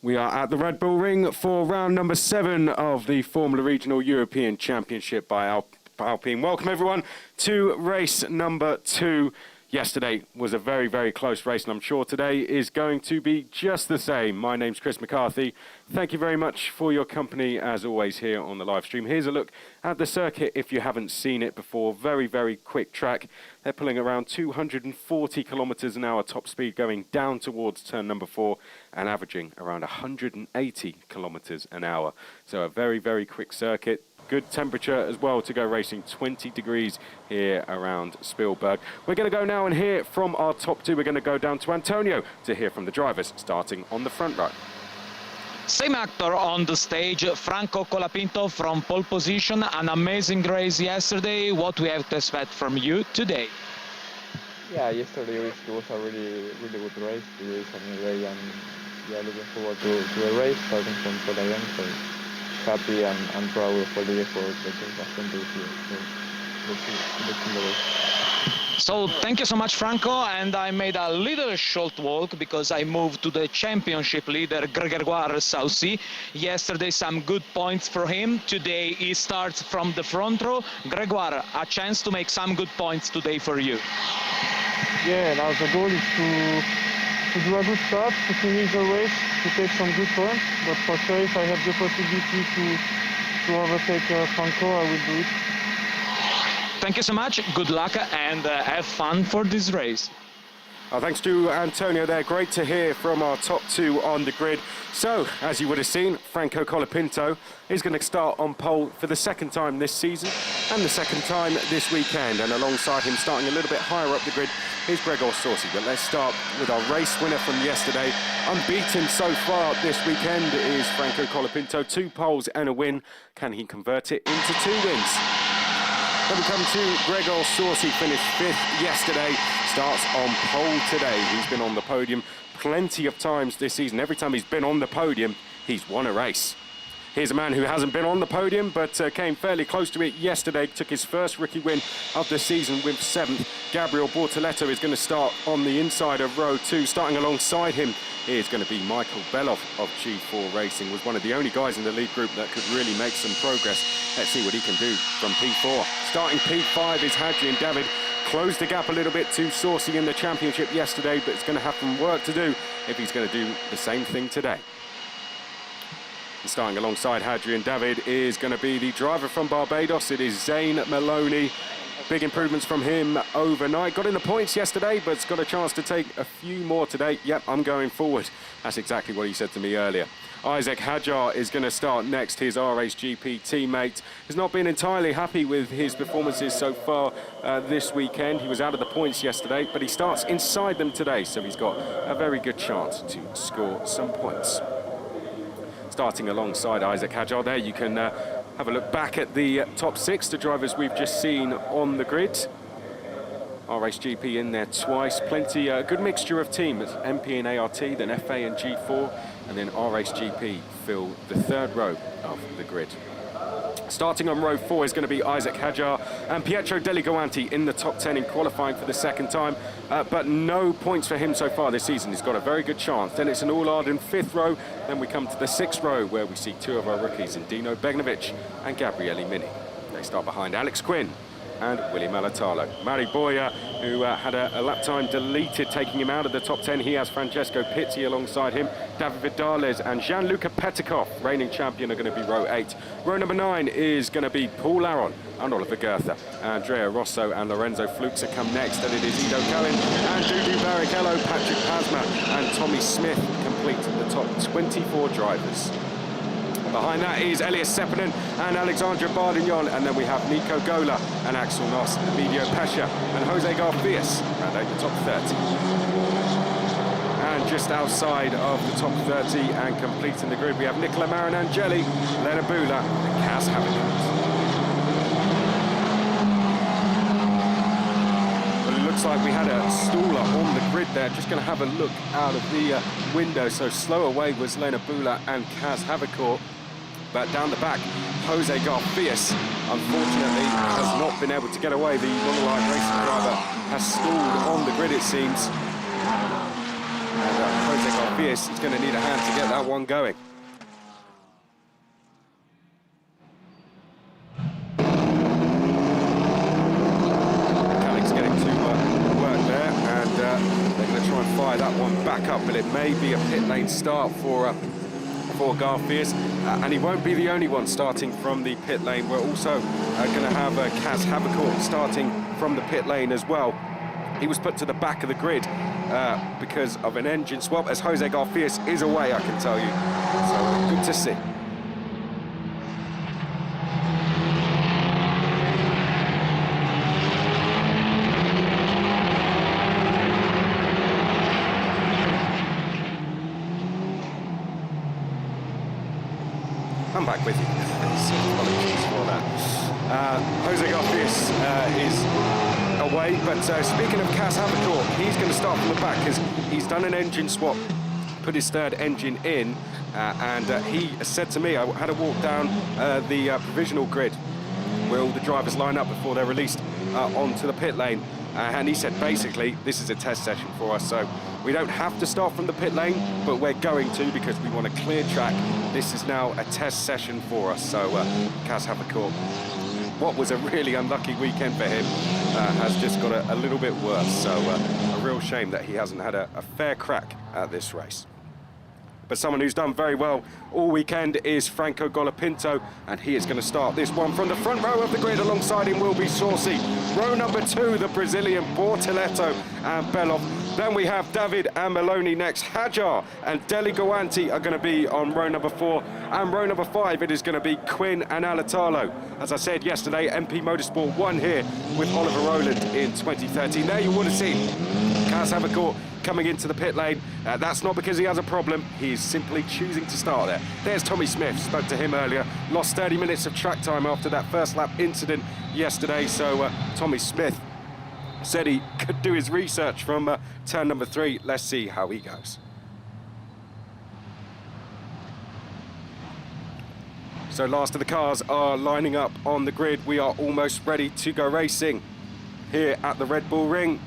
We are at the Red Bull Ring for round number 7 of the Formula Regional European Championship by Alpine. Welcome everyone to race number 2. Yesterday was a very, very close race, and I'm sure today is going to be just the same. My name's Chris McCarthy. Thank you very much for your company, as always, here on the live stream. Here's a look at the circuit if you haven't seen it before. Very, very quick track. They're pulling around 240 kilometers an hour top speed going down towards turn number 4 and averaging around 180 kilometers an hour. So a very, very quick circuit. Good temperature as well to go racing, 20 degrees here around Spielberg. We're going to go now and hear from our top 2. We're going to go down to Antonio to hear from the drivers, starting on the front row. Same actor on the stage, Franco Colapinto from pole position. An amazing race yesterday. What we have to expect from you today? Yeah, yesterday it was a really good race. Today is a new day, and yeah, looking forward to a race starting from pole again. So happy and proud of all the effort that has been this year. So let's see the race. So thank you so much, Franco, and I made a little short walk because I moved to the championship leader Gregoire Saucy. Yesterday some good points for him. Today he starts from the front row. Gregoire, a chance to make some good points today for you. Yeah, now the goal is to do a good start, to finish the race, to take some good points. But for sure, if I have the possibility to overtake Franco, I will do it. Thank you so much, good luck, and have fun for this race. Thanks to Antonio there. Great to hear from our top 2 on the grid. So, as you would have seen, Franco Colapinto is going to start on pole for the second time this season and the second time this weekend. And alongside him, starting a little bit higher up the grid, is Gregor Saucy. But let's start with our race winner from yesterday. Unbeaten so far this weekend is Franco Colapinto. 2 poles and a win. Can he convert it into 2 wins? Then we come to Gregor Saucy, finished 5th yesterday, starts on pole today. He's been on the podium plenty of times this season. Every time he's been on the podium, he's won a race. Here's a man who hasn't been on the podium, but came fairly close to it yesterday. Took his first rookie win of the season with 7th. Gabriel Bortoletto is going to start on the inside of row 2. Starting alongside him is going to be Michael Belov of G4 Racing. Was one of the only guys in the lead group that could really make some progress. Let's see what he can do from P4. Starting P5 is Hadrian David. Closed the gap a little bit to Saucy in the championship yesterday, but it's going to have some work to do if he's going to do the same thing today. Starting alongside Hadrian David is going to be the driver from Barbados. It is Zane Maloney. Big improvements from him overnight. Got in the points yesterday, but it's got a chance to take a few more today. Yep, I'm going forward. That's exactly what he said to me earlier. Isaac Hadjar is going to start next. His RHGP teammate has not been entirely happy with his performances so far this weekend. He was out of the points yesterday, but he starts inside them today, so he's got a very good chance to score some points. Starting alongside Isaac Hadjar there, you can have a look back at the top 6, the drivers we've just seen on the grid. RHGP in there twice, plenty, good mixture of teams, MP and ART, then FA and G4, and then RHGP fill the 3rd row of the grid. Starting on row 4 is going to be Isaac Hadjar and Pietro Deligoanti in the top 10 in qualifying for the second time, but no points for him so far this season. He's got a very good chance. Then it's an all-Arden 5th row. Then we come to the 6th row where we see 2 of our rookies, Dino Begnovic and Gabriele Mini. They start behind Alex Quinn and William Alatalo. Mari Boya, who had a lap time deleted, taking him out of the top 10. He has Francesco Pizzi alongside him. David Vidales and Gianluca Petikov, reigning champion, are going to be row 8. Row number 9 is going to be Paul Aron and Oliver Goethe. Andrea Rosso and Lorenzo Fluxa come next, and it is Ido Cohen and Dudu Barrichello, Patrick Pasma and Tommy Smith complete the top 24 drivers. Behind that is Elias Sepinen and Alexandra Bardignon, and then we have Nico Gola and Axel Noss, Emilio Pescia and Jose Garfias round out the top 30. And just outside of the top 30 and completing the grid, we have Nicola Marinangeli, Lena Bula and Kaz Haviland. Well, it looks like we had a staller on the grid there. Just going to have a look out of the window. So slow away was Lena Bula and Kaz Haviland. But down the back, Jose Garfias, unfortunately, has not been able to get away. The long line racing driver has stalled on the grid, it seems. And Jose Garfias is going to need a hand to get that one going. Mechanic's getting to work there, and they're going to try and fire that one back up, but it may be a pit lane start for Garfias, and he won't be the only one starting from the pit lane. We're also going to have Kaz Havercourt starting from the pit lane as well. He was put to the back of the grid because of an engine swap, as Jose Garfias is away, I can tell you. So good to see. I'm back with you. So apologies for that. Jose Garfias is away, but speaking of Kaz Havercourt, he's going to start from the back because he's done an engine swap, put his third engine in, and he said to me, I had a walk down the provisional grid where all the drivers line up before they're released onto the pit lane, and he said basically this is a test session for us, so we don't have to start from the pit lane, but we're going to because we want a clear track. This is now a test session for us. So Kaz Havercourt, what was a really unlucky weekend for him, has just got a little bit worse. So a real shame that he hasn't had a fair crack at this race. But someone who's done very well all weekend is Franco Colapinto, and he is going to start this one from the front row of the grid. Alongside him will be Saucy. Row number 2, the Brazilian Bortoleto and Belov. Then we have David and Maloney next. Hajar and Deligoanti are going to be on row number 4. And row number 5, it is going to be Quinn and Alatalo. As I said yesterday, MP Motorsport won here with Oliver Rowland in 2013. There you would have seen Kaz Havercourt coming into the pit lane. That's not because he has a problem. He's simply choosing to start there. There's Tommy Smith. Spoke to him earlier. Lost 30 minutes of track time after that first lap incident yesterday. So Tommy Smith said he could do his research from turn number 3. Let's see how he goes. So last of the cars are lining up on the grid. We are almost ready to go racing here at the Red Bull Ring.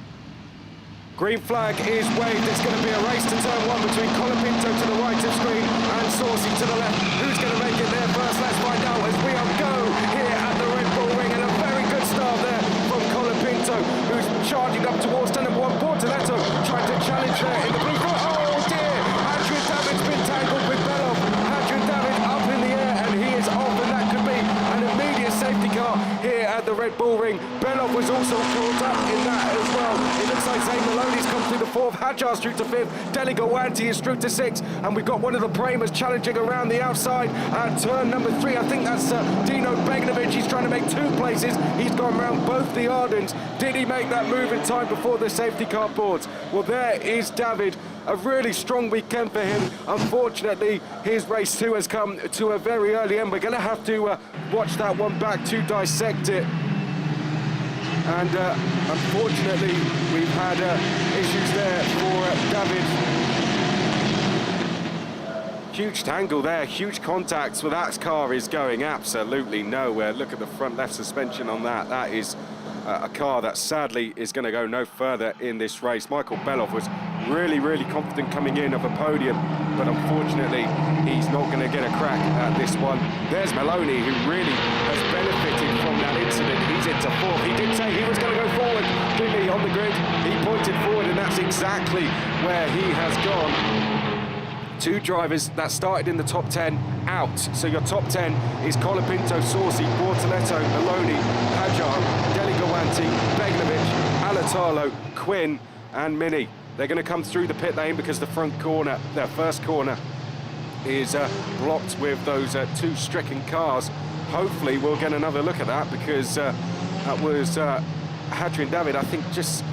Green flag is waved. It's going to be a race to turn 1 between Colapinto to the right of screen and Saucy to the left. Who's going to make it there first? Let's find out as we go here at the Red Bull Ring. And a very good start there from Colapinto, who's charging up towards turn number 1. Bortoleto trying to challenge there in the blue flag. Oh dear! Adrian David's been tangled with Belov. Adrian David up in the air, and he is off, and that could be an immediate safety car here at the Red Bull Ring. Belov was also caught up in that as well. It looks like Zane Maloney's come through the 4th, Hajar's through to 5th, Deligoanti is through to 6th, and we've got one of the Premers challenging around the outside at turn number 3. I think that's Dino Begnovic. He's trying to make 2 places. He's gone around both the Ardens. Did he make that move in time before the safety car boards? Well, there is David. A really strong weekend for him. Unfortunately, his race 2 has come to a very early end. We're going to have to watch that one back to dissect it. And unfortunately, we've had issues there for David. Huge tangle there, huge contacts. Well, that car is going absolutely nowhere. Look at the front left suspension on that. That is a car that sadly is going to go no further in this race. Michael Belov was really, really confident coming in of a podium, but unfortunately, he's not going to get a crack at this one. There's Maloney, who really has benefited from that incident. He's into 4th. He did say he was going to go forward, didn't he, on the grid? He pointed forward, and that's exactly where he has gone. 2 drivers that started in the top 10 out. So your top 10 is Colapinto, Saucy, Bortoleto, Maloney, Hajar, Deligoanti, Begnovic, Alatalo, Quinn, and Mini. They're going to come through the pit lane because the front corner, their first corner, is blocked with those 2 stricken cars. Hopefully we'll get another look at that, because that was Adrian David, I think, just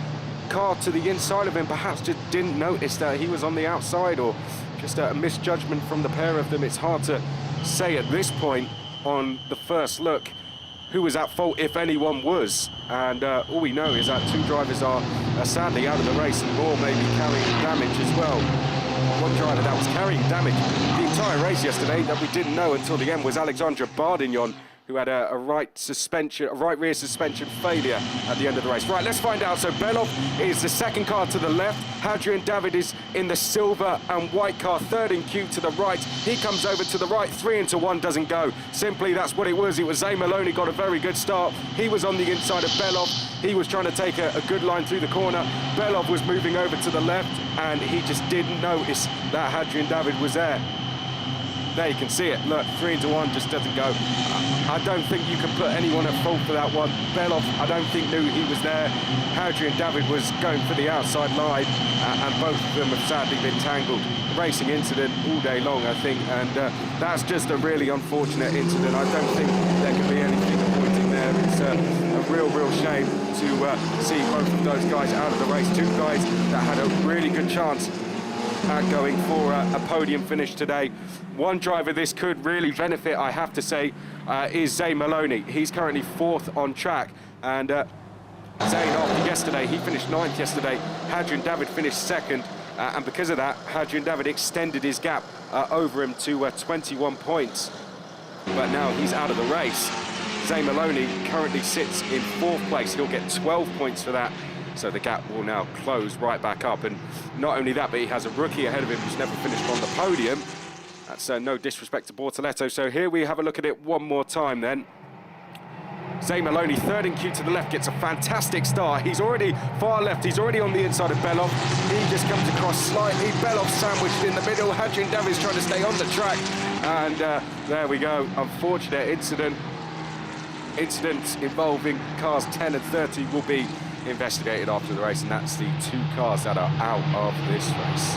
car to the inside of him, perhaps just didn't notice that he was on the outside, or just a misjudgment from the pair of them. It's hard to say at this point on the first look who was at fault, if anyone was. And all we know is that 2 drivers are sadly out of the race, and more may be carrying damage as well. One driver that was carrying damage the entire race yesterday that we didn't know until the end was Alexandre Bardignon, who who had a right rear suspension failure at the end of the race. Right, let's find out. So Belov is the second car to the left. Hadrian David is in the silver and white car, third in queue to the right. He comes over to the right, 3 into 1, doesn't go. Simply, that's what it was. It was Zane Maloney got a very good start. He was on the inside of Belov. He was trying to take a good line through the corner. Belov was moving over to the left, and he just didn't notice that Hadrian David was there. There you can see it. Look, 3 into 1 just doesn't go. I don't think you can put anyone at fault for that one. Belov, I don't think knew he was there. Hadrian David was going for the outside line, and both of them have sadly been tangled. Racing incident all day long, I think, and that's just a really unfortunate incident. I don't think there can be anything pointing there. It's a real shame to see both of those guys out of the race. Two guys that had a really good chance at going for a podium finish today. One driver this could really benefit, I have to say, is Zane Maloney. He's currently 4th on track, and Zane, after yesterday, he finished 9th yesterday. Hadrian David finished 2nd, and because of that, Hadrian David extended his gap over him to 21 points. But now he's out of the race. Zane Maloney currently sits in 4th place. He'll get 12 points for that. So the gap will now close right back up. And not only that, but he has a rookie ahead of him who's never finished on the podium. That's no disrespect to Bortoletto. So here we have a look at it one more time then. Zane Maloney, 3rd in queue to the left, gets a fantastic start. He's already far left. He's already on the inside of Belov. He just comes across slightly. Belov sandwiched in the middle. Hadrian David's trying to stay on the track. And there we go. Unfortunate incident. Incidents involving cars 10 and 30 will be investigated after the race, and that's the 2 cars that are out of this race.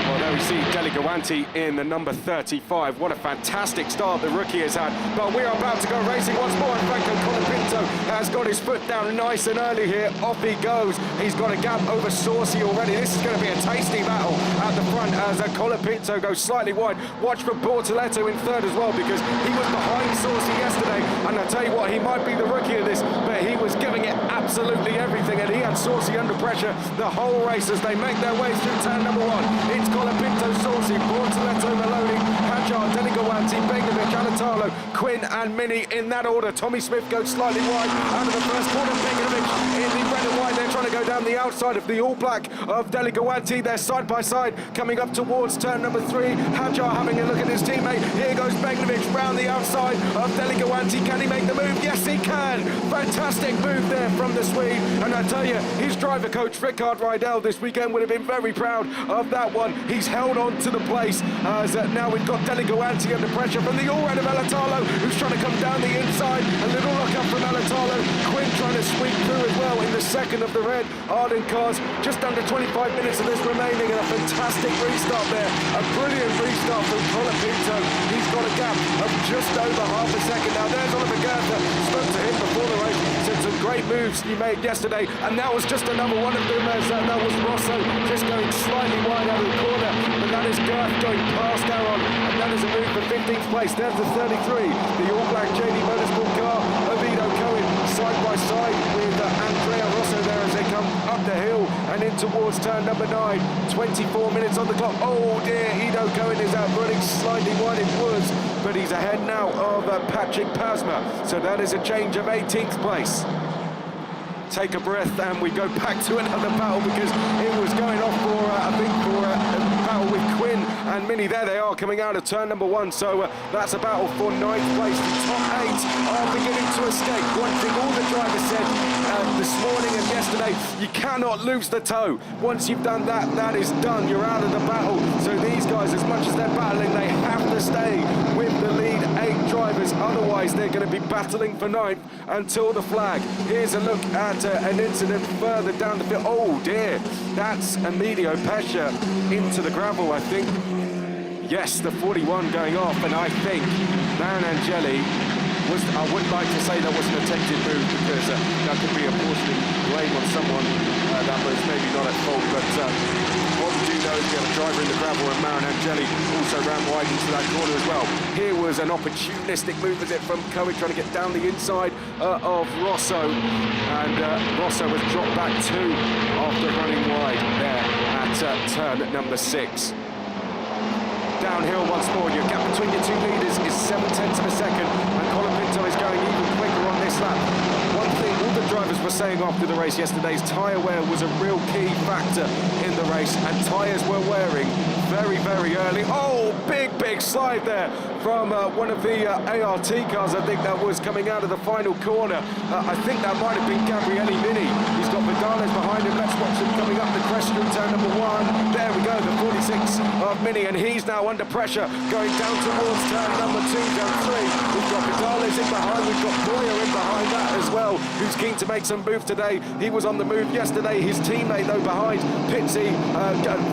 Well, there we see Deligawanti in the number 35. What a fantastic start the rookie has had. But we are about to go racing once more, and Franco Colapinto has got his foot down nice and early here. Off he goes. He's got a gap over Saucy already. This is going to be a tasty battle at the front as Colapinto goes slightly wide. Watch for Bortoletto in 3rd as well, because he was behind Saucy yesterday. And I tell you what, he might be the rookie of this, but he was giving it absolutely everything, and he had Saucy under pressure the whole race as they make their way through turn number 1. It's Colapinto, Saucy, Bortoletto, Maloney, Hajar, Deligawanti, Begovic, Anatalo, Quinn and Mini in that order. Tommy Smith goes slightly wide out of the first corner. Begovic in the red and white. They're trying to go down the outside of the all black of Deligawanti. They're side by side coming up towards turn number 3. Hajar having a look at his teammate. Here goes Begovic round the outside of Deligawanti. Can he make the move? Yes, he can. Fantastic move there from the Swede. And I tell you, his driver coach, Rickard Rydell, this weekend would have been very proud of that one. He's held on to the place as now we've got Deligawanti under pressure from the all-red of Alatalo, who's trying to come down the inside. A little look up from Alatalo. Quinn trying to sweep through as well in the second of the red Arden cars. Just under 25 minutes of this remaining, and a fantastic restart there. A brilliant restart from Colapinto. He's got a gap of just over half a second. Now there's Oliver Gertha. Spoke to him before the race. Said some great moves he made yesterday, and that was just another one of them as that was Rosso just going slightly wide out of the corner. But that is Gerth going past Aaron, and that is a move for 15th place. There's the 33, the all-black JD Motorsport car. Oviedo Cohen side by side with Andrea Rosso there as they come up the hill and in towards turn number 9. 24 minutes on the clock. Oh dear, Edo Cohen is out running slightly wide. It was, but he's ahead now of Patrick Pasma. So that is a change of 18th place. Take a breath and we go back to another battle, because it was going off for I think for a battle with Quinn and Mini. There they are coming out of turn number 1. So that's a battle for 9th place. The top 8 are beginning to escape. One thing all the drivers said this morning and yesterday, you cannot lose the toe. Once you've done that, that is done. You're out of the battle. So these guys, as much as they're battling, they have to stay with the lead 8 drivers. Otherwise, they're going to be battling for 9th until the flag. Here's a look at an incident further down the field. Oh dear, that's Emilio Pescia into the gravel, I think. Yes, the 41 going off, and I think Van Angeli was, I wouldn't like to say that was an attempted move, because that could be a portion of blame on someone that was maybe not at fault, but what we do know is we have a driver in the gravel, and Marin Angeli also ran wide into that corner as well. Here was an opportunistic move, is it, from Cohen trying to get down the inside of Rosso, and Rosso was dropped back too after running wide there at turn number 6. downhill once more. Your gap between your two leaders is 0.7 of a second, and Colapinto is going even quicker on this lap. One thing all the drivers were saying after the race yesterday's tyre wear was a real key factor in the race, and tyres were wearing very, very early. Oh, big slide there from one of the ART cars. I think that was coming out of the final corner. I think that might have been Gabriele Mini. He's got Vidales behind him. Let's watch him coming up the crest through turn number 1. There we go, the 46 of Mini, and he's now under pressure going down towards turn number 2, turn 3. We've got Vidales in behind, we've got Boyer in behind that as well, who's keen to make some move today. He was on the move yesterday. His teammate though behind, Pizzi,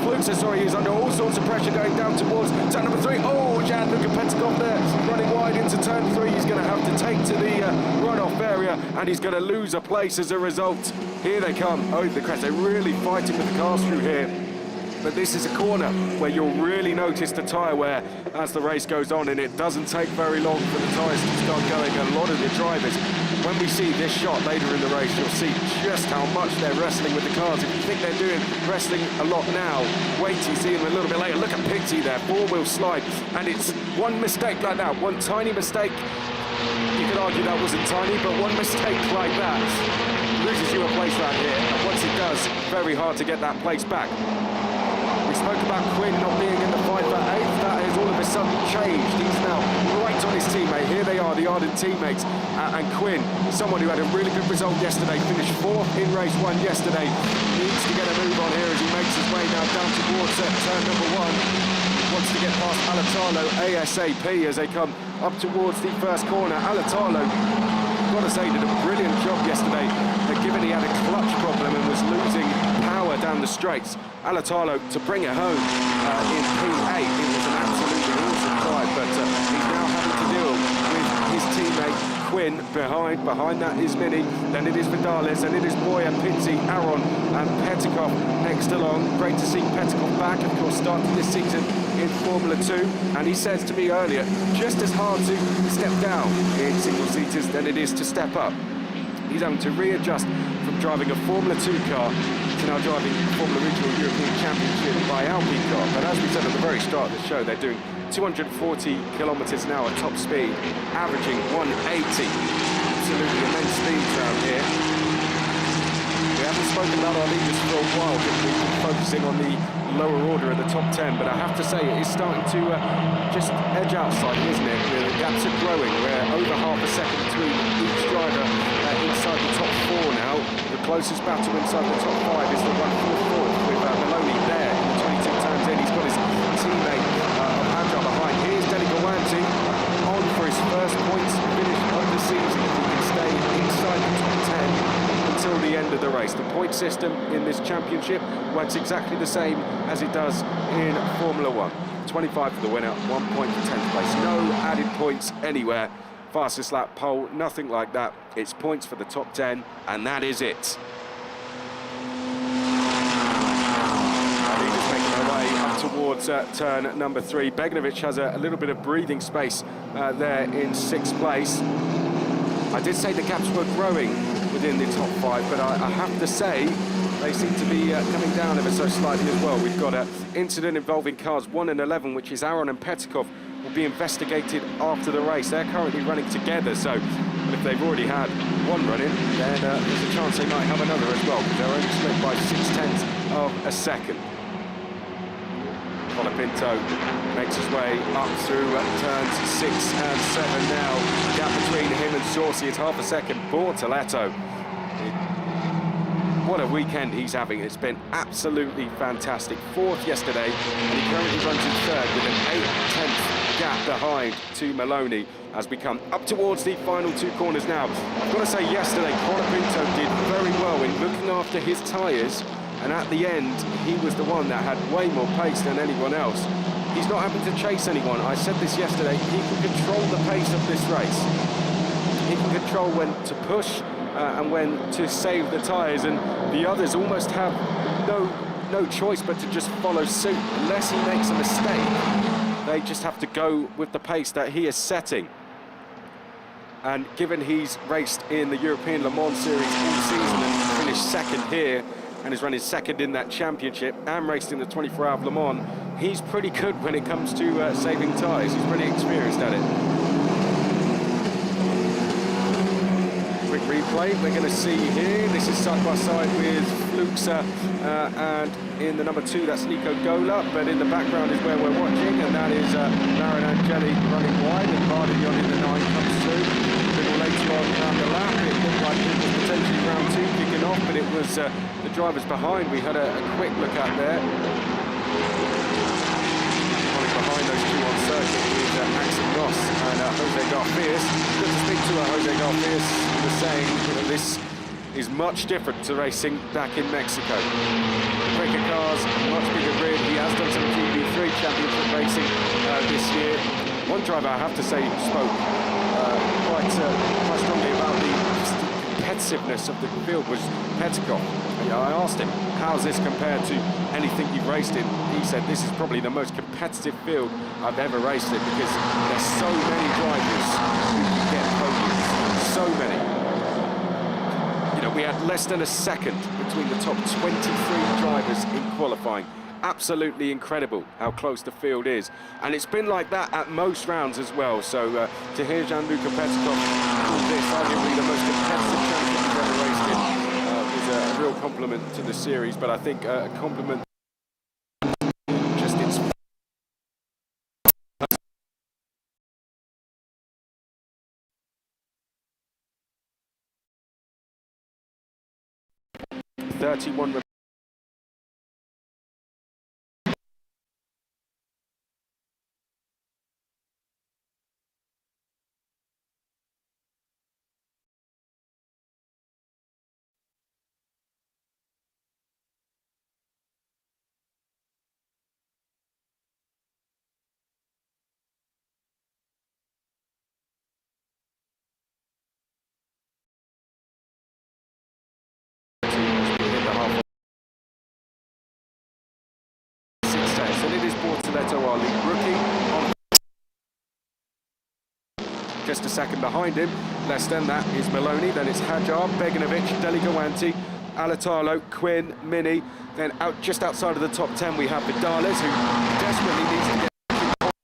Fluxa, sorry, is under all sorts of pressure going down towards turn number 3. Oh, Gianluca Petkov there, running wide into turn 3. He's going to have to take to the runoff area, and he's going to lose a place as a result. Here they come over the crest. They're really fighting with the cars through here. But this is a corner where you'll really notice the tyre wear as the race goes on, and it doesn't take very long for the tyres to start going. A lot of the drivers, when we see this shot later in the race, you'll see just how much they're wrestling with the cars. If you think they're doing wrestling a lot now, wait till you see them a little bit later. Look at Pizzi there, four-wheel slide, and it's one mistake like that, one tiny mistake. You could argue that wasn't tiny, but one mistake like that loses you a place around here, and once it does, very hard to get that place back. We spoke about Quinn not being in the fight for 8th. That has all of a sudden changed. He's now right on his teammate. Here they are, the ardent teammates. And Quinn, someone who had a really good result yesterday, finished 4th in race 1 yesterday, needs to get a move on here as he makes his way now down towards turn number 1. Wants to get past Alatalo ASAP as they come up towards the first corner. Alatalo, got to say, did a brilliant job yesterday, given he had a clutch problem and was losing power down the straights. Alatalo to bring it home in P8. It was an absolutely awesome drive, but he's now having to deal with his teammate Quinn behind that is Mini, then it is Vidales, and it is Boyer, Pizzi, Aron and Petkov next along. Great to see Petkov back, of course, starting this season in Formula 2, and he says to me earlier, just as hard to step down in single-seaters than it is to step up. He's having to readjust from driving a Formula 2 car to now driving a Formula Regional European Championship by Alpine car. But as we said at the very start of the show, they're doing 240 kilometres an hour top speed, averaging 180. Absolutely immense speeds around here. We haven't spoken about our leaders for a while, we've been focusing on the lower order of the top 10, but I have to say it is starting to just edge outside, isn't it? The gaps are growing. We're over half a second between each driver inside the top 4 now. The closest battle inside the top 5 is the 144 with Maloney there in the 22 times in. He's got his teammate Alejandro behind. Here's Deli Gawanti on for his first points finish of the season. If he can stay inside the top 10 until the end of the race. The point system in this championship works exactly the same as it does in Formula 1. 25 for the winner, 1 point for 10th place. No added points anywhere. Fastest lap pole, nothing like that. It's points for the top 10, and that is it. Leaders making their way up towards turn number 3. Beganovic has a little bit of breathing space there in 6th place. I did say the gaps were growing within the top 5, but I have to say they seem to be coming down ever so slightly as well. We've got an incident involving cars 1 and 11, which is Aron and Petkov, will be investigated after the race. They're currently running together, so if they've already had one running, then there's a chance they might have another as well, because they're only split by 0.6 of a second. Colapinto makes his way up through turns 6 and 7 now. Gap between him and Saucy is half a second. Bortoletto, what a weekend he's having. It's been absolutely fantastic. 4th yesterday, and he currently runs in 3rd with an 8/10 gap behind to Maloney as we come up towards the final 2 corners now. I've got to say, yesterday Colapinto did very well in looking after his tyres, and at the end he was the one that had way more pace than anyone else. He's not having to chase anyone. I said this yesterday, he can control the pace of this race. He can control when to push and when to save the tyres, and the others almost have no choice but to just follow suit. Unless he makes a mistake, they just have to go with the pace that he is setting. And given he's raced in the European Le Mans Series all season and finished 2nd here, and is running second in that championship and raced in the 24 Hour of Le Mans. He's pretty good when it comes to saving tyres. He's pretty experienced at it. Quick replay we're going to see here. This is side by side with Fluxa, and in the number 2 that's Nico Gola, but in the background is where we're watching, and that is Marin Angeli running wide, and Bardillon in the 9 comes through. A little later on down the lap, it looked like it was potentially round 2 kicking off, but it was the drivers behind. We had a quick look at there. Running behind those 2 on circuit is Axel Ross and Jose Garfias. Good to speak to Jose Garfias. He was saying that this is much different to racing back in Mexico. Quicker cars, much bigger grid. He has done some GB3 championship racing this year. One driver, I have to say, spoke quite strongly about the competitiveness of the field was Petikov. I asked him, how's this compared to anything you've raced in? He said, this is probably the most competitive field I've ever raced in, because there's so many drivers who can get podiums. So many. You know, we had less than a second between the top 23 drivers in qualifying. Absolutely incredible how close the field is, and it's been like that at most rounds as well. So to hear Gianluca Petikov call this arguably the most competitive championship he's ever raced in was a real compliment to the series, but I think a compliment just its 31. rookie. Just a second behind him. Less than that is Maloney, then it's Hajar, Beganovic, Deligoanti, Alatalo, Quinn, Mini. Then just outside of the top 10 we have Vidales, who desperately needs to get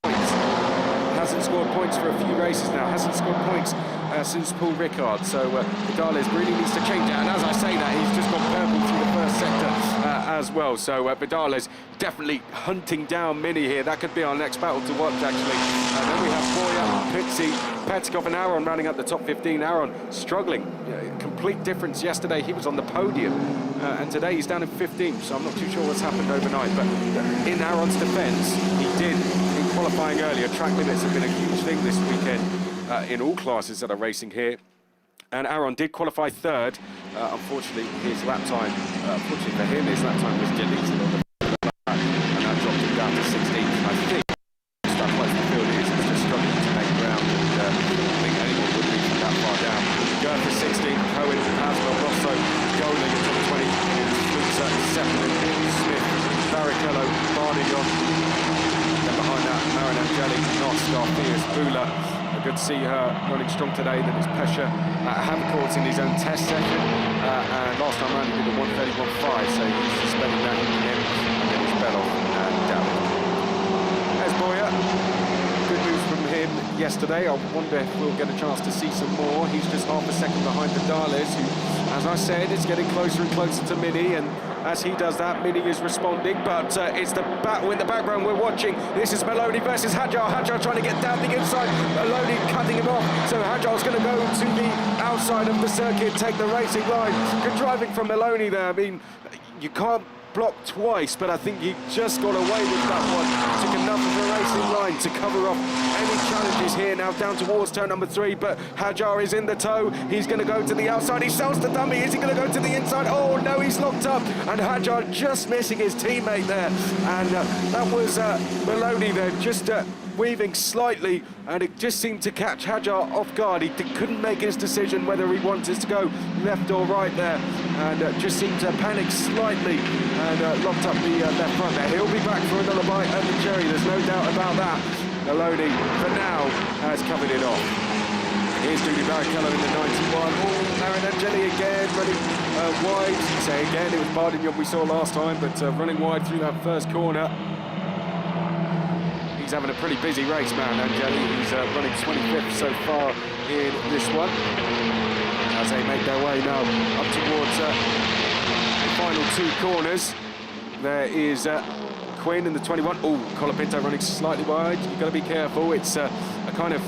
points. Hasn't scored points for a few races now, hasn't scored points since Paul Ricard. So Vidales really needs to change that, and as I say that, he's just gone purple through the first sector as well. So Vidales definitely hunting down Mini here. That could be our next battle to watch, actually. And then we have Boya, Pizzi, Petikov and Aron rounding up the top 15. Aron struggling. Complete difference. Yesterday he was on the podium, and today he's down in 15th, so I'm not too sure what's happened overnight. But in Aron's defence, he did, in qualifying earlier, track limits have been a huge thing this weekend in all classes that are racing here. And Aron did qualify 3rd. Unfortunately, his lap time, unfortunately for him, his lap time was deleted on the lap, and that dropped him down to 16th. I think just how close the field is, it's just struggling to make ground, and I think anyone would be from that far down. Gertha 16th, Cohen, Haswell, Rosso, Gola in top 20, Fluxa, Zeppelin, Smith, Barrichello, Bardillon. Then behind that, Marin Angeli, Noss, Garfias, Bula. Good to see her running strong today. Then it's Pesha, Havercourt's in his own test session, and last time around he did a 1:31.5, so he's suspending that in him, and then it's Belov and David. There's Boya. Good news from him yesterday. I wonder if we'll get a chance to see some more. He's just half a second behind Vidales, who, as I said, is getting closer and closer to Mini, and as he does that, Mini is responding, but it's the battle in the background we're watching. This is Maloney versus Hajar. Hajar trying to get down the inside, Maloney cutting him off, so Hajar's going to go to the outside of the circuit, take the racing line. Good driving from Maloney there. I mean, you can't block twice, but I think he just got away with that one. Took enough of the racing line to cover off any challenges here. Now down towards turn number 3, but Hajar is in the tow. He's going to go to the outside. He sells the dummy. Is he going to go to the inside? Oh no, he's locked up, and Hajar just missing his teammate there, and that was Maloney there, just weaving slightly, and it just seemed to catch Hajar off guard. He couldn't make his decision whether he wanted to go left or right there, and just seemed to panic slightly and locked up the left front there. He'll be back for another bite at the cherry, there's no doubt about that. Maloney, for now, has covered it off. Here's Judy Barrichello in the 91. Oh, Marin Angeli again, running wide. So again, it was Bardignon we saw last time, but running wide through that first corner. He's having a pretty busy race, man, Angeli. He's running 25th so far in this one. As they make their way now up towards the final two corners. There is Quinn in the 21. Oh, Colapinto running slightly wide. You've got to be careful. It's a kind of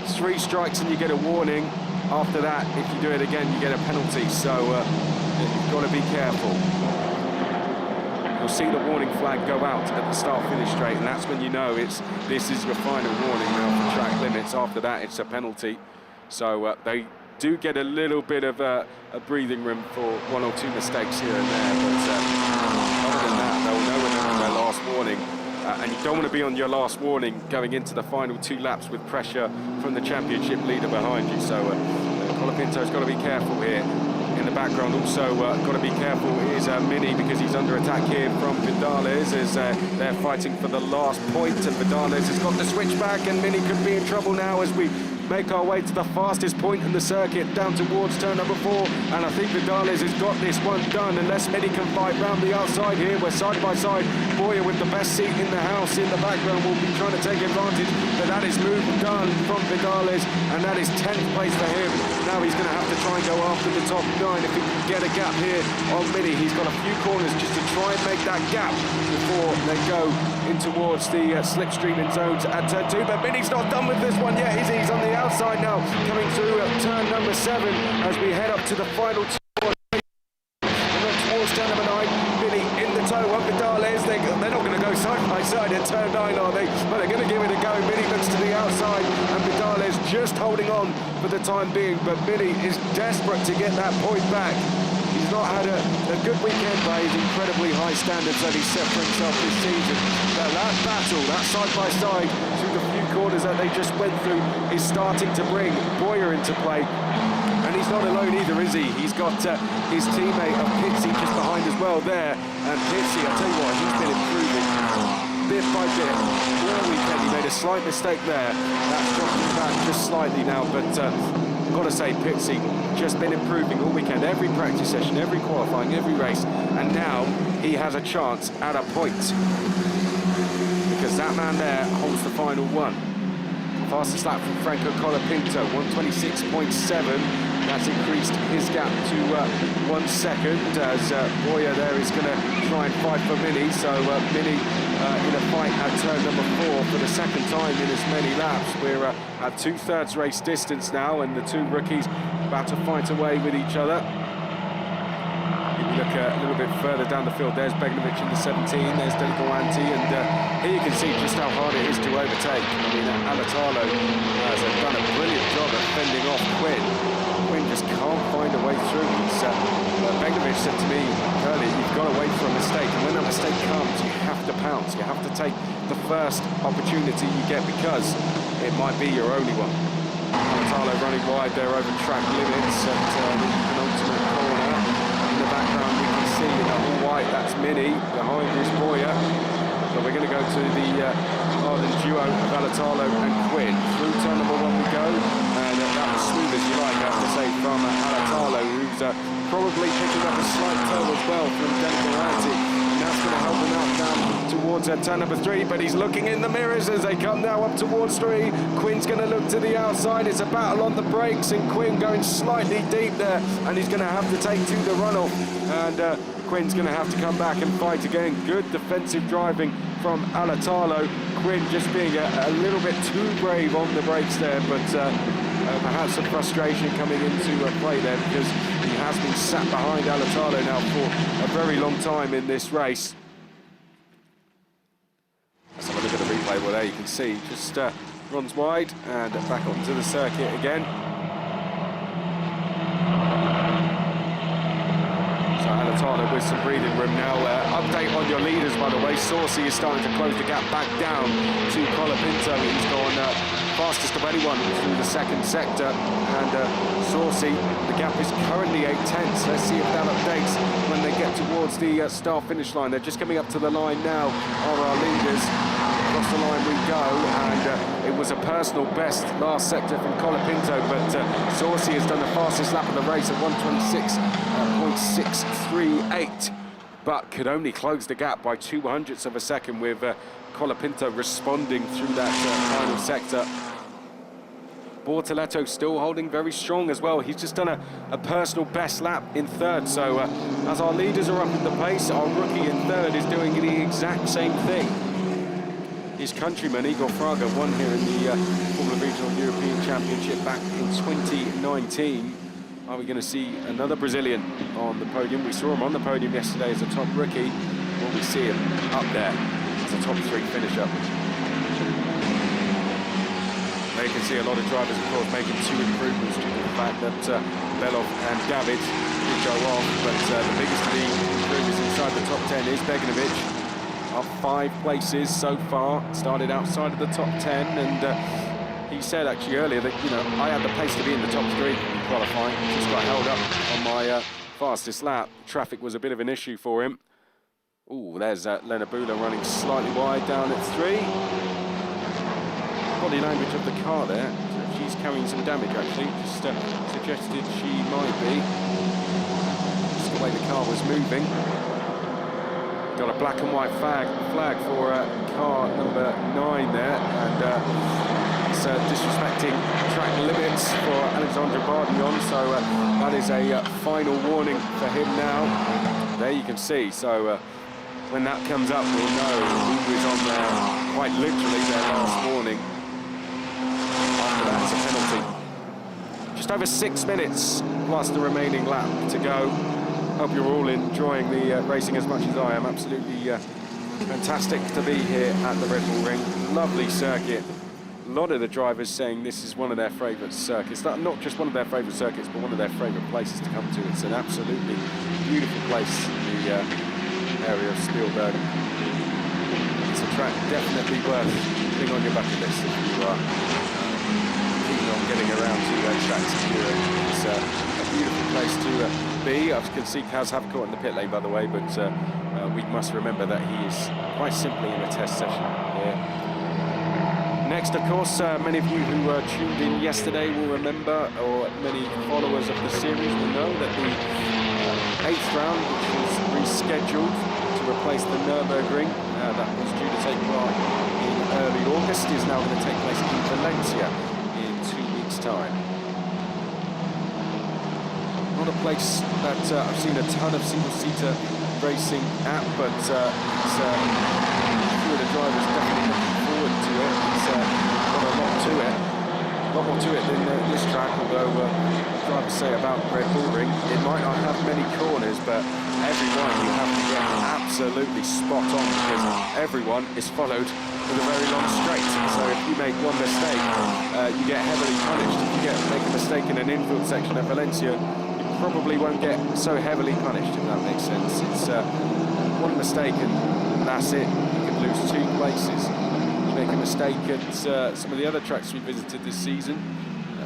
3 strikes and you get a warning. After that, if you do it again, you get a penalty. So you've got to be careful. You'll see the warning flag go out at the start-finish straight, and that's when you know this is your final warning now for track limits. After that, it's a penalty. So they do get a little bit of a breathing room for 1 or 2 mistakes here and there, but other than that, they'll know when they're on their last warning. And you don't want to be on your last warning going into the final 2 laps with pressure from the championship leader behind you. So Colapinto's got to be careful here. In the background also got to be careful is Mini, because he's under attack here from Vidales as they're fighting for the last point, and Vidales has got the switchback and Mini could be in trouble now as we make our way to the fastest point in the circuit down towards turn number 4, and I think Vidales has got this one done unless Mini can fight round the outside here. We're side by side. Boyer with the best seat in the house in the background will be trying to take advantage, but that is move done from Vidales, and that is 10th place for him. Now he's going to have to try and go after the top 9 if he can get a gap here on Mini. He's got a few corners just to try and make that gap before they go in towards the slipstreaming zones at turn 2, but Mini's not done with this one yet, is he? He's on the outside now, coming through turn number 7 as we head up to the final 2 and then towards turn number 9. Mini in the tow of Vidales. They're not going to go side by side at turn 9, are they? But they're going to give it a go. Mini looks to the outside and Vidales just holding on for the time being, but Mini is desperate to get that point back. He's not had a good weekend by his incredibly high standards that he's set for himself this season. But that battle, that side-by-side through the few corners that they just went through is starting to bring Boyer into play. And he's not alone either, is he? He's got his teammate of Pitsy just behind as well there. And Pitsy, I'll tell you what, he's been improving bit by bit all weekend. He made a slight mistake there. That's dropped him back just slightly now, but I've got to say, Pitsy just been improving all weekend, every practice session, every qualifying, every race, and now he has a chance at a point because that man there holds the final 1. Fastest lap from Franco Colapinto, 126.7. That's increased his gap to 1 second as Boyer there is going to try and fight for Mini. So Mini in a fight at turn number 4 for the second time in as many laps. We're at 2/3 race distance now, and the 2 rookies about to fight away with each other. If you look a little bit further down the field, there's Begnovic in the 17, there's Deligoanti, and here you can see just how hard it is to overtake. I mean, Alatalo has done a brilliant job at fending off Quinn. Quinn just can't find a way through. Begnovic said to me earlier, you've got to wait for a mistake, and when that mistake comes, you have to pounce. You have to take the first opportunity you get because it might be your only one. Alatalo running wide there over track limits at the penultimate corner. In the background, we can see all white, that's Mini, behind is Boyer. But we're going to go to the Arden duo of Alatalo and Quinn. Through turn number 1 we go, and that was smooth as you like, I have to say, from Alatalo, who's probably picking up a slight toe as well from Deligoanti. And that's going to help him out down towards turn number 3, but he's looking in the mirrors as they come now up towards 3. Quinn's going to look to the outside. It's a battle on the brakes, and Quinn going slightly deep there, and he's going to have to take to the runoff. And Quinn's going to have to come back and fight again. Good defensive driving from Alatalo. Quinn just being a little bit too brave on the brakes there, but perhaps some frustration coming into play there because he has been sat behind Alatalo now for a very long time in this race. Let's have a look at the replay. Well, there you can see just runs wide and back onto the circuit again. So Alatalo with some breathing room now. Update on your leaders, by the way. Saucy is starting to close the gap back down to Colapinto. He's gone fastest of anyone through the second sector. And Saucy, the gap is currently 8/10. Let's see if that updates when they get towards the start-finish line. They're just coming up to the line now, are our leaders. across the line we go, and it was a personal best last sector from Colapinto, but Sorsi has done the fastest lap of the race at 1:26.638, but could only close the gap by 0.02 of a second, with Colapinto responding through that final sector. Bortoleto still holding very strong as well. He's just done a personal best lap in third. So as our leaders are up at the pace, our rookie in third is doing the exact same thing. His countryman, Igor Fraga, won here in the Formula Regional European Championship back in 2019. Are we going to see another Brazilian on the podium? We saw him on the podium yesterday as a top rookie. Will we see him up there as a top 3 finisher? Now you can see a lot of drivers, of course, making 2 improvements due to the fact that Belov and David did go off, but the biggest of the improvements inside the top 10 is Beganovic, up 5 places so far, started outside of the top 10, and he said actually earlier that, you know, I had the pace to be in the top 3 in qualifying, just got held up on my fastest lap. Traffic was a bit of an issue for him. Ooh, there's Lena Bula running slightly wide down at 3. Body language of the car there. She's carrying some damage actually. Just suggested she might be. Just the way the car was moving. Got a black and white flag for car number 9 there, and it's disrespecting track limits for Alexandre Bardillon. So that is a final warning for him now. There you can see. So when that comes up, we'll know who is on there. Quite literally their last warning. That's a penalty. Just over 6 minutes plus the remaining lap to go. Hope you're all enjoying the racing as much as I am. Absolutely fantastic to be here at the Red Bull Ring. Lovely circuit. A lot of the drivers saying this is one of their favourite circuits. Not just one of their favourite circuits, but one of their favourite places to come to. It's an absolutely beautiful place in the area of Spielberg. It's a track definitely worth putting on your bucket list if you are on getting around to tracks in Europe. It's a beautiful place to be. I can see Kaz Havercourt in the pit lane, by the way, but we must remember that he is quite simply in a test session here. Next, of course, many of you who tuned in yesterday will remember, or many followers of the series will know, that the 8th round, which was rescheduled to replace the Nürburgring, that was due to take part in early August, is now going to take place in Valencia time. Not a place that I've seen a ton of single-seater racing at, but a few of the drivers definitely looking forward to it. It's got a lot to it. A lot more to it than this track, although drivers say about Red Bull Ring, it might not have many corners, but everyone you have to get absolutely spot on, because everyone is followed with a very long straight. So if you make one mistake, you get heavily punished. If you make a mistake in an infield section at Valencia, you probably won't get so heavily punished, if that makes sense. It's one mistake and that's it. You could lose 2 places. You make a mistake at some of the other tracks we visited this season,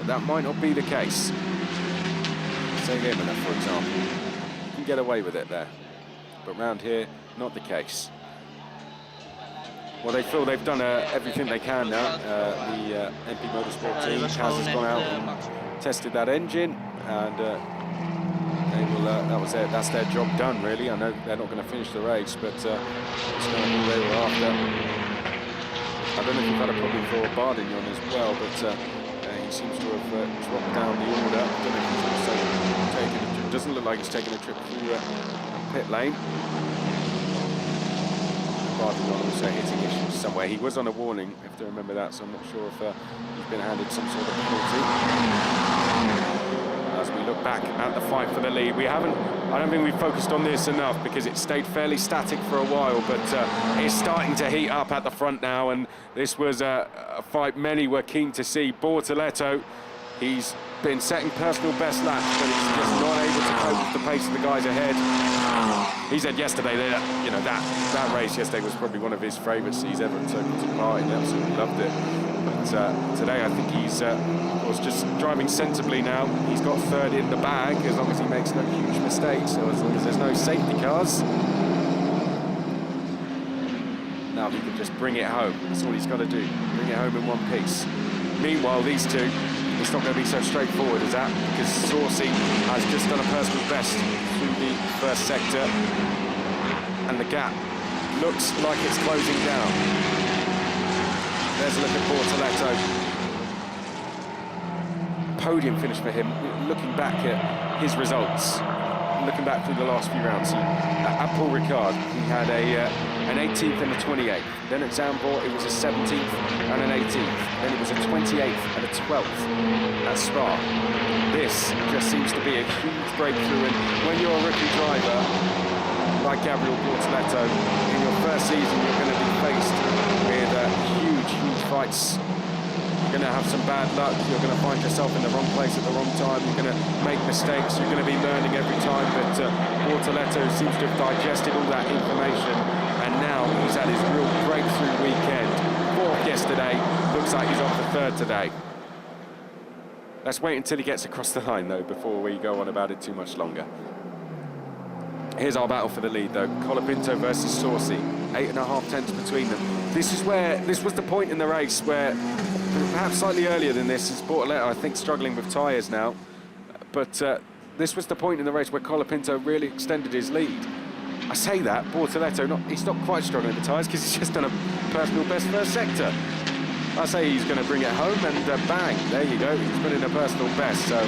that might not be the case. Say Imola, for example. You can get away with it there. But round here, not the case. Well, they feel they've done everything they can now. The MP Motorsport team, Kaz has gone out and tested that engine, and they will. That's their job done, really. I know they're not going to finish the race, but it's kind of all they were after. I don't know if you've had a problem for Bardillon as well, but he seems to have dropped down the order. I don't know if he's also taken a trip. Doesn't look like he's taken a trip through pit lane. Bardillon also hitting issues somewhere. He was on a warning, you have to remember that, so I'm not sure if he's been handed some sort of penalty. As we look back at the fight for the lead, I don't think we've focused on this enough because it stayed fairly static for a while, but it's starting to heat up at the front now, and this was a fight many were keen to see. Bortoleto, he's been setting personal best laps, but he's just not able to cope with the pace of the guys ahead. He said yesterday that, you know, that race yesterday was probably one of his favourites he's ever taken part in. He absolutely loved it. But today I think he's was just driving sensibly now. He's got third in the bag as long as he makes no huge mistakes, so as long as there's no safety cars. Now he can just bring it home. That's all he's got to do. Bring it home in one piece. Meanwhile, these two, it's not going to be so straightforward as that, because Saucy has just done a personal best through the first sector, and the gap looks like it's closing down. There's a look at Bortoletto. Podium finish for him. Looking back at his results, looking back through the last few rounds, at Paul Ricard, he had an 18th and a 28th. Then at Zandvoort, it was a 17th and an 18th. Then it was a 28th and a 12th at Spa. This just seems to be a huge breakthrough, and when you're a rookie driver, like Gabriel Bortoletto, in your first season, you're going to be faced with huge fights. You're going to have some bad luck, you're going to find yourself in the wrong place at the wrong time, you're going to make mistakes, you're going to be learning every time, but Bortoletto seems to have digested all that information, and now he's had his real breakthrough weekend. Fourth yesterday, looks like he's on for third today. Let's wait until he gets across the line, though, before we go on about it too much longer. Here's our battle for the lead, though. Colapinto versus Saucy, 8.5 tenths between them. This was the point in the race where, perhaps slightly earlier than this, is Bortoletto, I think, struggling with tyres now. But this was the point in the race where Colapinto really extended his lead. I say that, Bortoletto, he's not quite struggling with tyres because he's just done a personal best first sector. I say he's going to bring it home, and bang, there you go, he's put in a personal best. So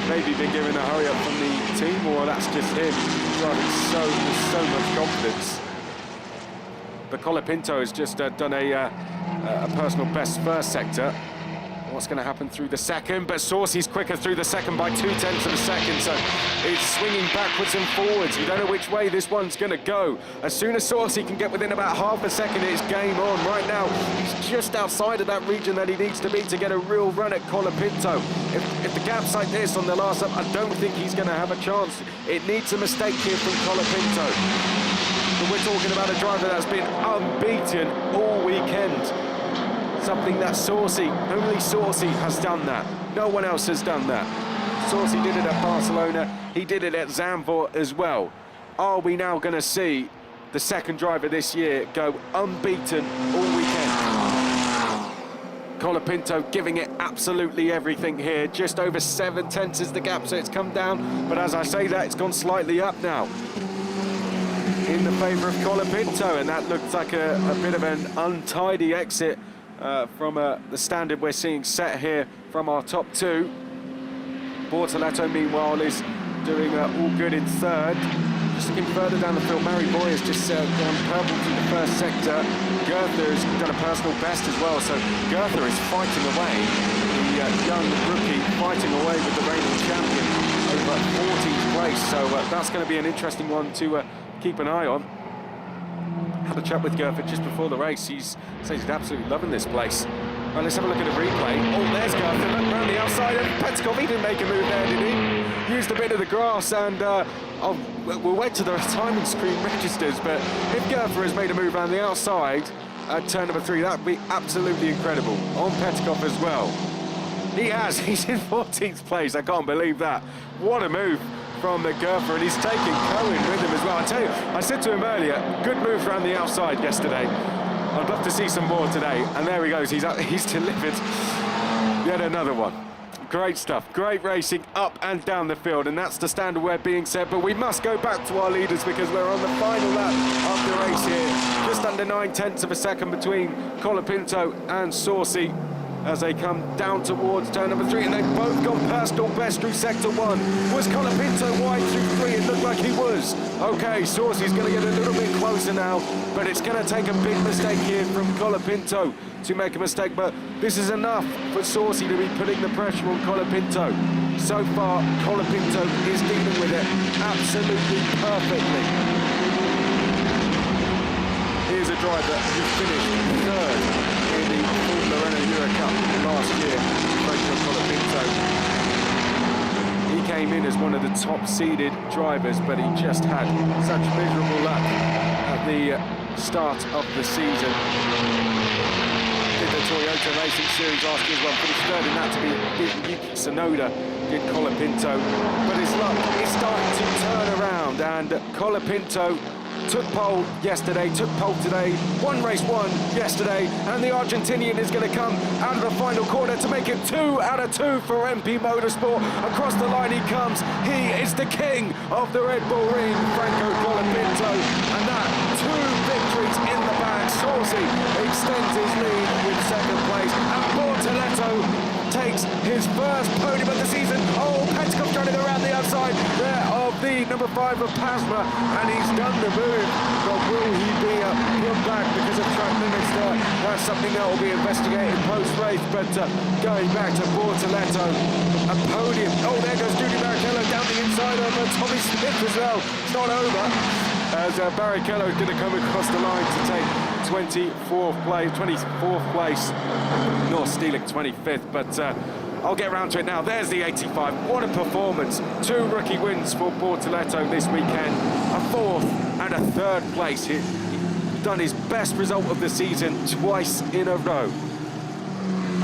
maybe been given a hurry up from the team, or that's just him driving with so much confidence. But Colapinto has just done a personal best first sector. What's going to happen through the second? But Saucy's quicker through the second by 0.2 of a second, so it's swinging backwards and forwards. You don't know which way this one's going to go. As soon as Saucy can get within about half a second, it's game on. Right now, he's just outside of that region that he needs to be to get a real run at Colapinto. If the gap's like this on the last lap, I don't think he's going to have a chance. It needs a mistake here from Colapinto. But we're talking about a driver that's been unbeaten all weekend. Something that only Saucy has done that. No one else has done that. Saucy did it at Barcelona, he did it at Zandvoort as well. Are we now going to see the second driver this year go unbeaten all weekend? Colapinto giving it absolutely everything here. Just over 7 tenths is the gap, so it's come down. But as I say that, it's gone slightly up now in the favour of Colapinto, and that looks like a bit of an untidy exit from the standard we're seeing set here from our top two. Bortoletto, meanwhile, is doing all good in third. Just looking further down the field, Mary Boy has just gone purple through the first sector. Goethe has done a personal best as well, so Goethe is fighting away. The young rookie fighting away with the reigning champion over 14th place, so that's going to be an interesting one to keep an eye on. Had a chat with Goethe just before the race. He says he's absolutely loving this place. Well, let's have a look at the replay. Oh, there's Goethe. Look around the outside. And Petkov, he didn't make a move there, did he? Used a bit of the grass, and we'll wait till the timing screen registers. But if Goethe has made a move around the outside at turn number 3, that would be absolutely incredible. On Petkov as well. He has. He's in 14th place. I can't believe that. What a move from the Goethe, and he's taking Cohen with him as well. I tell you, I said to him earlier, good moves around the outside yesterday. I'd love to see some more today, and there he goes. He's delivered yet another one. Great stuff, great racing up and down the field, and that's the standard we're being set. But we must go back to our leaders because we're on the final lap of the race here. Just under 9 tenths of a second between Colapinto and Saucy as they come down towards turn number 3, and they've both got personal best through sector 1. Was Colapinto wide through 3? It looked like he was. Okay, Saucy's going to get a little bit closer now, but it's going to take a big mistake here from Colapinto to make a mistake, but this is enough for Saucy to be putting the pressure on Colapinto. So far, Colapinto is dealing with it absolutely perfectly. Here's a driver who finished third in the Formula Renault Euro Cup last year, Franco Colapinto. He came in as one of the top-seeded drivers, but he just had such miserable luck at the start of the season. Did the Toyota Racing Series last year as well, finished third in that to be Yuki Tsunoda, did Colapinto. But his luck is starting to turn around, and Colapinto took pole yesterday, took pole today, one race won yesterday, and the Argentinian is going to come out of the final corner to make it 2 out of 2 for MP Motorsport. Across the line he comes. He is the king of the Red Bull Ring, Franco Colapinto, and that 2 victories in the bag. Saucy extends his lead with second place, and Bortoletto takes his first podium of the season. Oh, Petkoff running around the outside there of the number 5 of Pasma, and he's done the move. But will he be put back because of track limits there? That's something that will be investigated post-race. But going back to Bortoletto, a podium. Oh, there goes Judy Barrichello down the inside of Tommy Smith as well. It's not over, as Barrichello is going to come across the line to take 24th place, North Steeling 25th, but I'll get round to it now. There's the 85. What a performance. 2 rookie wins for Bortoletto this weekend, a 4th and a 3rd place. He's done his best result of the season twice in a row.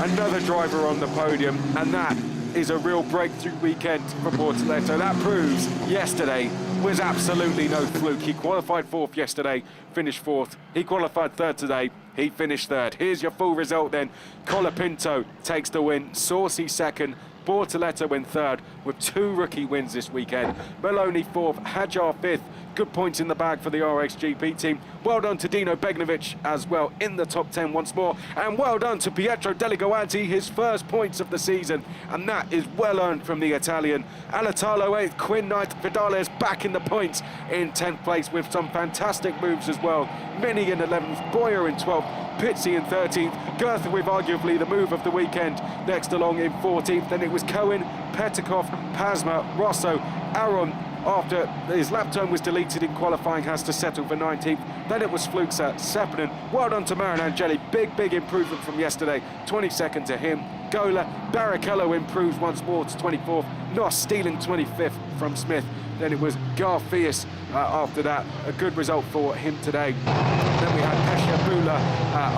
Another driver on the podium, and that is a real breakthrough weekend for Bortoletto. That proves yesterday was absolutely no fluke. He qualified 4th yesterday, finished 4th. He qualified 3rd today, he finished 3rd. Here's your full result then. Colapinto takes the win, Saucy 2nd, Bortoletto in 3rd with 2 rookie wins this weekend. Maloney 4th, Hajar 5th. Good points in the bag for the RXGP team. Well done to Dino Begnovic as well in the top 10 once more. And well done to Pietro Deligoanti, his first points of the season. And that is well earned from the Italian. Alatalo 8th, Quinn 9th, Vidales back in the points in 10th place with some fantastic moves as well. Mini in 11th, Boyer in 12th, Pitsy in 13th, Girth with arguably the move of the weekend next along in 14th. Then it was Cohen, Petikov, Pasma, Rosso, Aron. After his lap time was deleted in qualifying, has to settle for 19th. Then it was Fluxa, Sepinen. Well done to Marin Angeli. Big improvement from yesterday. 22nd to him. Gola, Barrichello improves once more to 24th. Noss stealing 25th from Smith. Then it was Garfias after that. A good result for him today. Then we had Pesha Bula.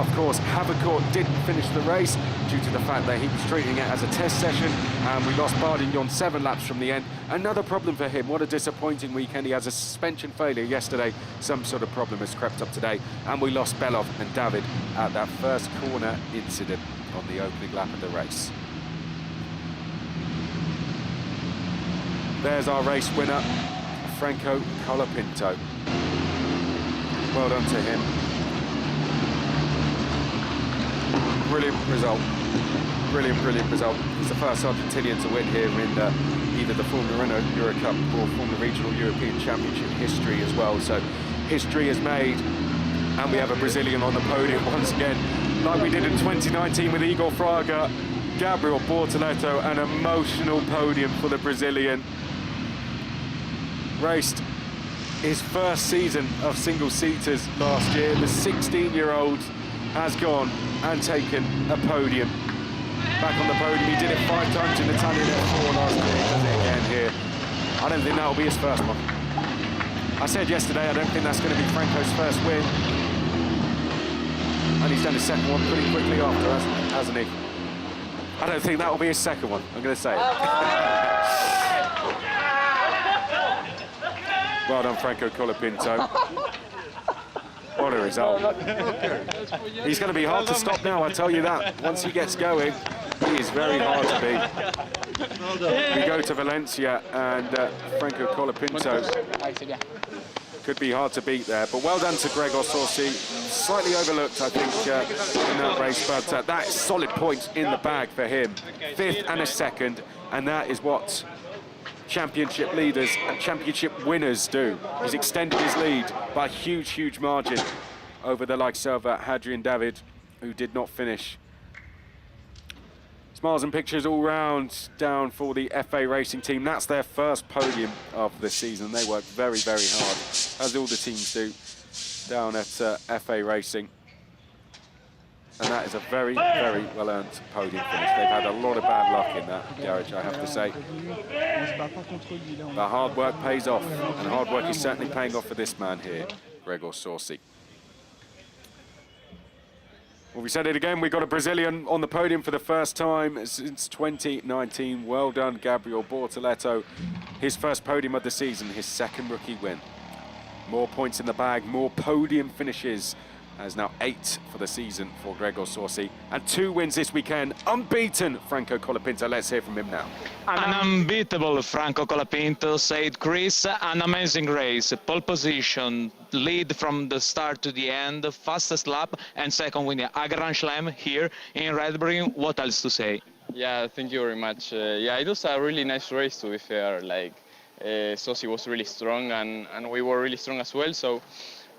Of course, Havercourt didn't finish the race due to the fact that he was treating it as a test session. And we lost Bardignon 7 laps from the end. Another problem for him. What a disappointing weekend. He has a suspension failure yesterday. Some sort of problem has crept up today. And we lost Belov and David at that first corner incident on the opening lap of the race. There's our race winner, Franco Colapinto. Well done to him. Brilliant result. Brilliant result. He's the first Argentinian to win here in either the Formula Renault Euro Cup or Formula Regional European Championship history as well. So history is made, and we have a Brazilian on the podium once again, like we did in 2019 with Igor Fraga. Gabriel Bortoletto, an emotional podium for the Brazilian. Raced his first season of single-seaters last year. The 16-year-old has gone and taken a podium. Back on the podium, he did it 5 times in Italian F4 last year. He does it again here. I don't think that'll be his first one. I said yesterday, I don't think that's going to be Franco's first win. And he's done his second one pretty quickly after, hasn't he? I don't think that'll be his second one, I'm going to say it. Well done, Franco Colapinto. What a result. He's going to be hard to stop now, I tell you that. Once he gets going, he is very hard to beat. We go to Valencia, and Franco Colapinto could be hard to beat there. But well done to Gregor Sorsi. Slightly overlooked, I think, in that race, but that is solid points in the bag for him. 5th and a 2nd, and that is what championship leaders and championship winners do. He's extended his lead by a huge margin over the likes of Hadrian David, who did not finish. Smiles and pictures all round down for the FA Racing team. That's their first podium of the season. They work very hard, as all the teams do down at FA Racing. And that is a very well-earned podium finish. They've had a lot of bad luck in that garage, I have to say. But hard work pays off, and hard work is certainly paying off for this man here, Gregor Sorsi. Well, we said it again, we got a Brazilian on the podium for the first time since 2019. Well done, Gabriel Bortoletto. His first podium of the season, his second rookie win. More points in the bag, more podium finishes. Has now 8 for the season for Gregor Sorsi, and 2 wins this weekend. Unbeaten Franco Colapinto. Let's hear from him now. An unbeatable Franco Colapinto, said Chris. An amazing race, pole position, lead from the start to the end, fastest lap, and second winning a Grand Slam here in Red Bull. What else to say? Yeah, thank you very much. Yeah, it was a really nice race, to be fair. Sosi was really strong, and we were really strong as well. So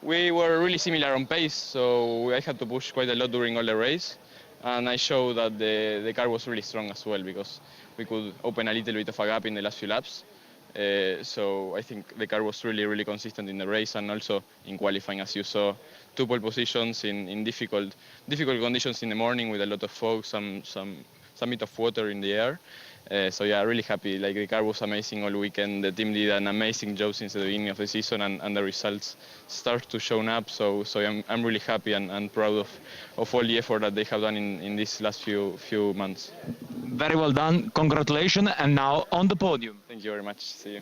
we were really similar on pace. So I had to push quite a lot during all the race, and I showed that the car was really strong as well, because we could open a little bit of a gap in the last few laps. So I think the car was really consistent in the race, and also in qualifying, as you saw, 2 pole positions in difficult conditions in the morning with a lot of fog, some bit of water in the air. So yeah, really happy. Like, the car was amazing all weekend. The team did an amazing job since the beginning of the season, and the results start to show up. So I'm really happy and proud of all the effort that they have done in these last few months. Very well done. Congratulations. And now on the podium. Thank you very much. See you.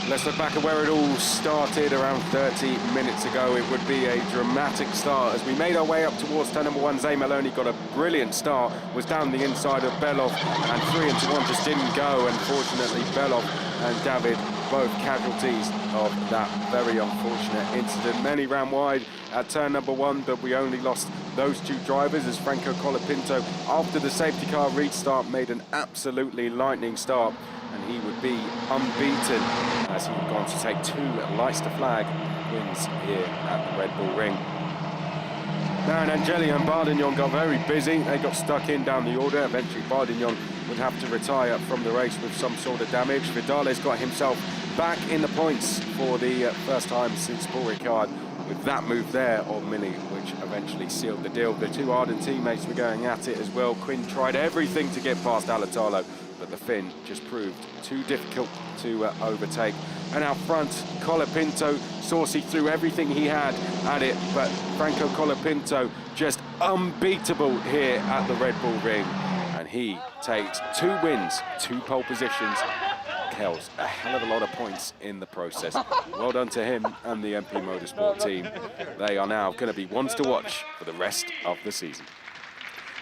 Let's look back at where it all started around 30 minutes ago. It would be a dramatic start as we made our way up towards turn number 1. Zane Maloney got a brilliant start, was down the inside of Belov, and 3 into 1 just didn't go. Unfortunately, Belov and David both casualties of that very unfortunate incident. Many ran wide at turn number 1, but we only lost those 2 drivers as Franco Colapinto, after the safety car restart, made an absolutely lightning start, and he would be unbeaten as he would go on to take 2 lights to flag wins here at the Red Bull Ring. Now, and Angeli and Bardignon got very busy. They got stuck in down the order. Eventually, Bardignon would have to retire from the race with some sort of damage. Vidales got himself back in the points for the first time since Paul Ricard with that move there on Mini, which eventually sealed the deal. The 2 Arden teammates were going at it as well. Quinn tried everything to get past Alatalo, but the Finn just proved too difficult to overtake. And out front, Colapinto, Sorsi threw everything he had at it, but Franco Colapinto just unbeatable here at the Red Bull Ring. And he takes 2 wins, 2 pole positions, kills a hell of a lot of points in the process. Well done to him and the MP Motorsport team. They are now going to be ones to watch for the rest of the season.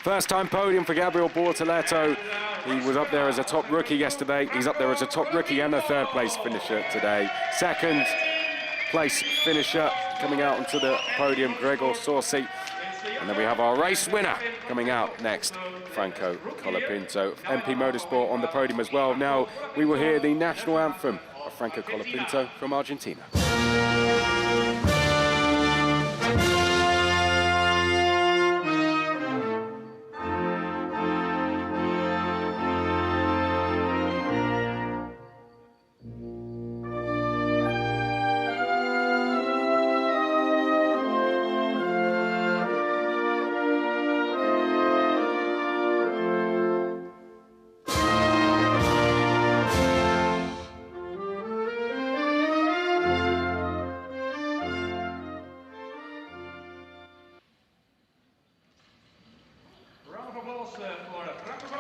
First time podium for Gabriel Bortoleto. He was up there as a top rookie yesterday. He's up there as a top rookie and a 3rd place finisher today. 2nd place finisher coming out onto the podium, Gregor Sorsi. And then we have our race winner coming out next, Franco Colapinto. MP Motorsport on the podium as well. Now we will hear the national anthem of Franco Colapinto from Argentina.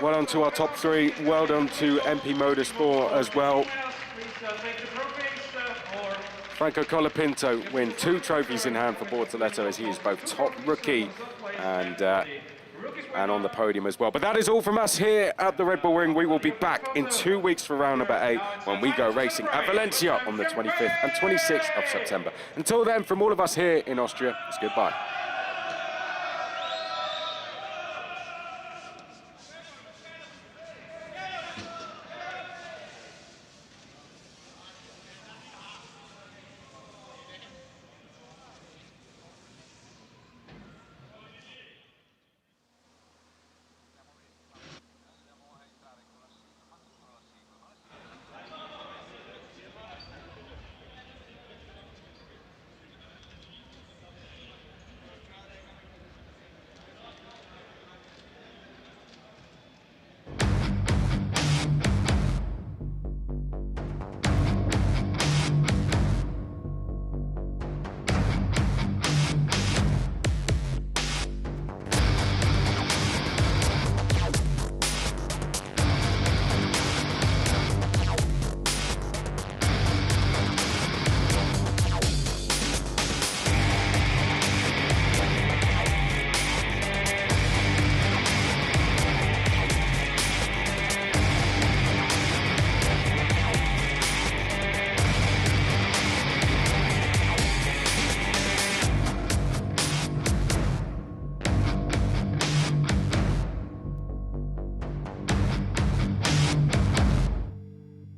Well done to our top 3. Well done to MP Motorsport as well. Franco Colapinto win 2 trophies in hand for Bortoleto as he is both top rookie and on the podium as well. But that is all from us here at the Red Bull Ring. We will be back in 2 weeks for round number 8 when we go racing at Valencia on the 25th and 26th of September. Until then, from all of us here in Austria, it's goodbye.